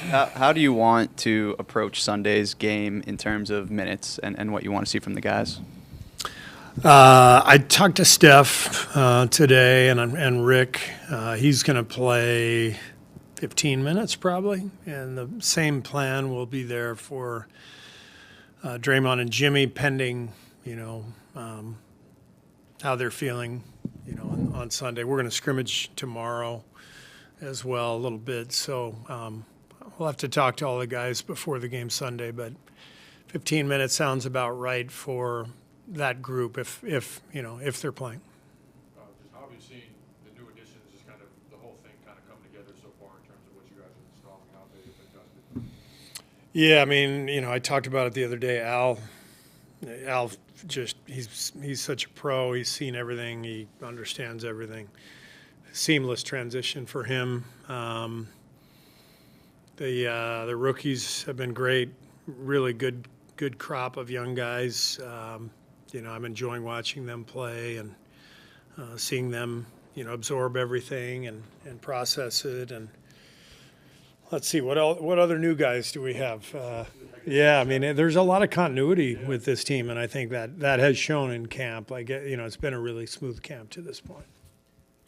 How do you want to approach Sunday's game in terms of minutes and what you want to see from the guys? I talked to Steph today and Rick. He's going to play 15 minutes probably, and the same plan will be there for Draymond and Jimmy, pending how they're feeling. On Sunday, we're going to scrimmage tomorrow as well a little bit. So we'll have to talk to all the guys before the game Sunday, but 15 minutes sounds about right for that group if they're playing. Just how have you seen the new additions, just kind of the whole thing kind of come together so far in terms of what you guys are installing, how they've adjusted? Yeah, I mean, I talked about it the other day. Al, just he's such a pro. He's seen everything. He understands everything. Seamless transition for him. The rookies have been great. Really good crop of young guys. I'm enjoying watching them play and seeing them, absorb everything and process it. And let's see, what other new guys do we have? Yeah, I mean, there's a lot of continuity with this team, and I think that has shown in camp. It's been a really smooth camp to this point.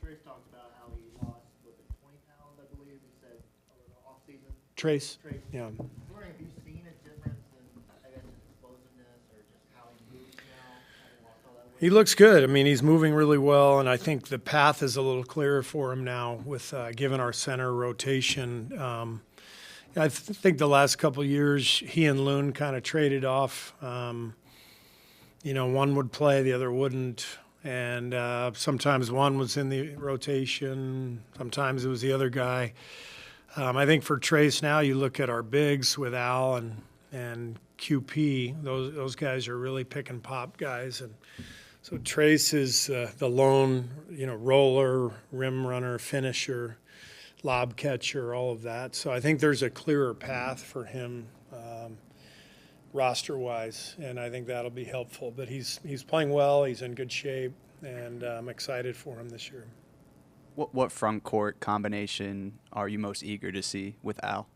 Trace talked about how he lost, was it 20 pounds, I believe he said, over the offseason. Trace? Yeah. Yeah. I'm wondering if you've seen a difference in, I guess, his explosiveness or just how he moves now, having lost all that weight? He looks good. I mean, he's moving really well, and I think the path is a little clearer for him now with given our center rotation. I think the last couple of years, he and Loon kind of traded off. One would play, the other wouldn't. And sometimes one was in the rotation. Sometimes it was the other guy. I think for Trace now, you look at our bigs with Al and QP. Those guys are really pick and pop guys. And so Trace is the lone, roller, rim runner, finisher, lob catcher, all of that. So I think there's a clearer path for him roster-wise, and I think that'll be helpful. But he's playing well. He's in good shape, and I'm excited for him this year. What front court combination are you most eager to see with Al?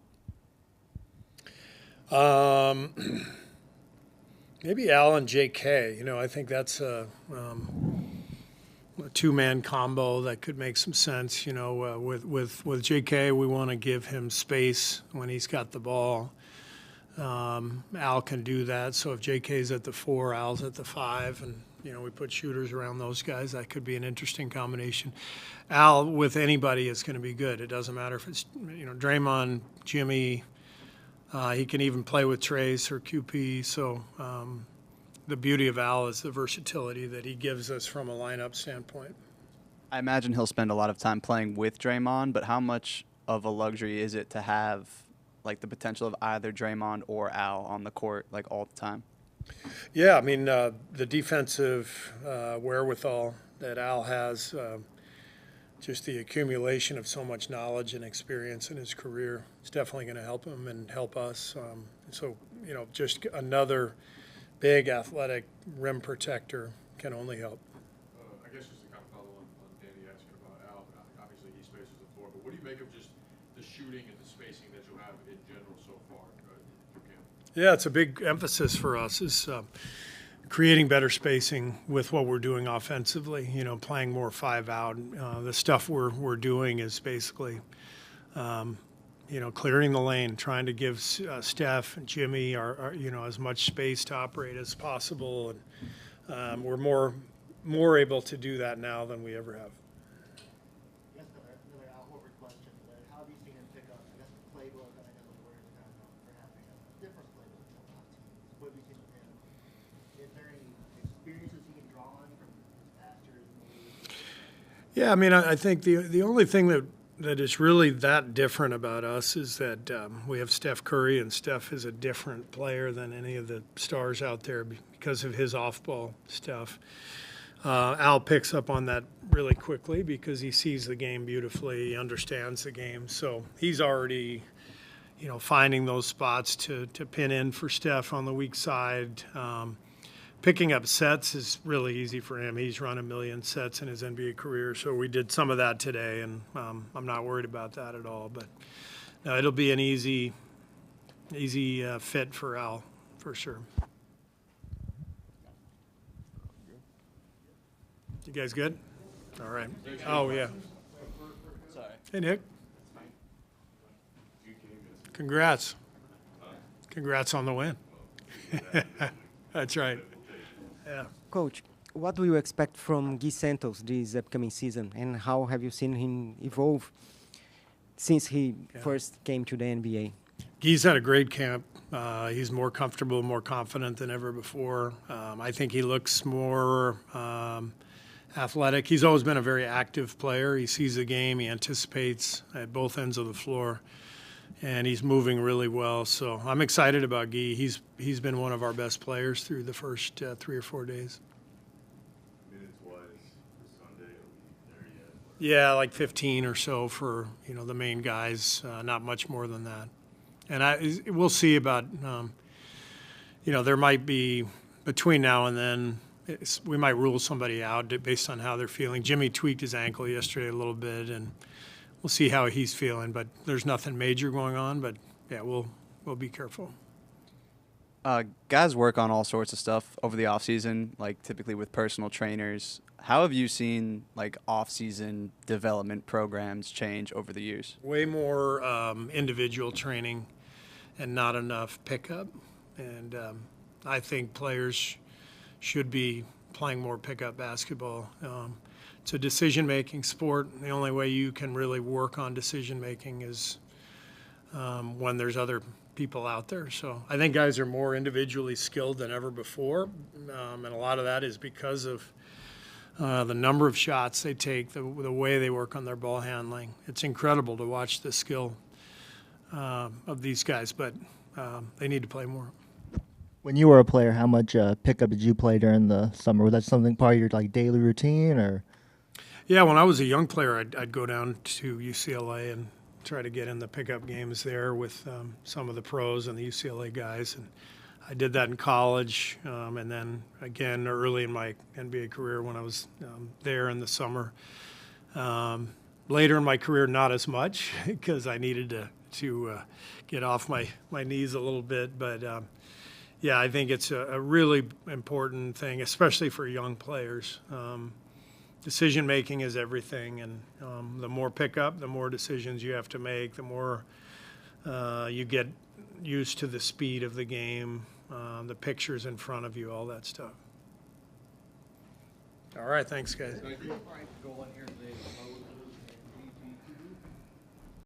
Maybe Al and J.K. I think that's a two-man combo that could make some sense. With J.K., we want to give him space when he's got the ball. Al can do that. So if J.K.'s at the 4, Al's at the 5, and we put shooters around those guys, that could be an interesting combination. Al with anybody is going to be good. It doesn't matter if it's Draymond, Jimmy. He can even play with Trace or QP. So the beauty of Al is the versatility that he gives us from a lineup standpoint. I imagine he'll spend a lot of time playing with Draymond, but how much of a luxury is it to have the potential of either Draymond or Al on the court all the time? Yeah, I mean, the defensive wherewithal that Al has, just the accumulation of so much knowledge and experience in his career, is definitely going to help him and help us. Just another big athletic rim protector can only help. I guess just to kind of follow on Danny asking about Al, obviously he spaces the floor, but what do you make of just the shooting and the spacing that you have in general so far through camp? Yeah, it's a big emphasis for us is creating better spacing with what we're doing offensively, playing more 5 out. The stuff we're doing is basically clearing the lane, trying to give Steph and Jimmy as much space to operate as possible, and we're more able to do that now than we ever have. I guess another Al Horford question. How have you seen him pick up, I guess, the playbook? I know the Warriors are kind of known for having a different playbook than a lot of teams. What have you seen with him? Is there any experiences he can draw on from his past years in the league? Yeah, I mean, I think the only thing that is really that different about us is that we have Steph Curry, and Steph is a different player than any of the stars out there because of his off-ball stuff. Al picks up on that really quickly because he sees the game beautifully, he understands the game. So he's already, finding those spots to pin in for Steph on the weak side. Picking up sets is really easy for him. He's run 1 million sets in his NBA career, so we did some of that today, and I'm not worried about that at all. But No, it'll be an easy fit for Al, for sure. You guys good? All right. Oh, yeah. Sorry. Hey, Nick. Congrats. Congrats on the win. That's right. Yeah. Coach, what do you expect from Gui Santos this upcoming season, and how have you seen him evolve since he first came to the NBA? Guy's had a great camp. He's more comfortable, more confident than ever before. I think he looks more athletic. He's always been a very active player. He sees the game. He anticipates at both ends of the floor, and he's moving really well. So I'm excited about Guy. He's been one of our best players through the first 3 or 4 days. Minutes-wise for Sunday, are we there yet? Yeah, like 15 or so for the main guys. Not much more than that. And we'll see about there might be between now and then. We might rule somebody out based on how they're feeling. Jimmy tweaked his ankle yesterday a little bit, and we'll see how he's feeling. But there's nothing major going on. But yeah, we'll be careful. Guys work on all sorts of stuff over the off season, like typically with personal trainers. How have you seen like off-season development programs change over the years? Way more individual training and not enough pickup. And I think players should be playing more pickup basketball. It's a decision-making sport. The only way you can really work on decision-making is when there's other people out there. So I think guys are more individually skilled than ever before, and a lot of that is because of the number of shots they take, the way they work on their ball handling. It's incredible to watch the skill of these guys, but they need to play more. When you were a player, how much pickup did you play during the summer? Was that something part of your daily routine, or? Yeah, when I was a young player, I'd go down to UCLA and try to get in the pickup games there with some of the pros and the UCLA guys. And I did that in college, and then again early in my NBA career when I was there in the summer. Later in my career, not as much because I needed to get off my knees a little bit. But yeah, I think it's a really important thing, especially for young players. Decision making is everything, and the more pickup, the more decisions you have to make, the more you get used to the speed of the game, the pictures in front of you, all that stuff. All right, thanks, guys. Thank you. All right, go on here.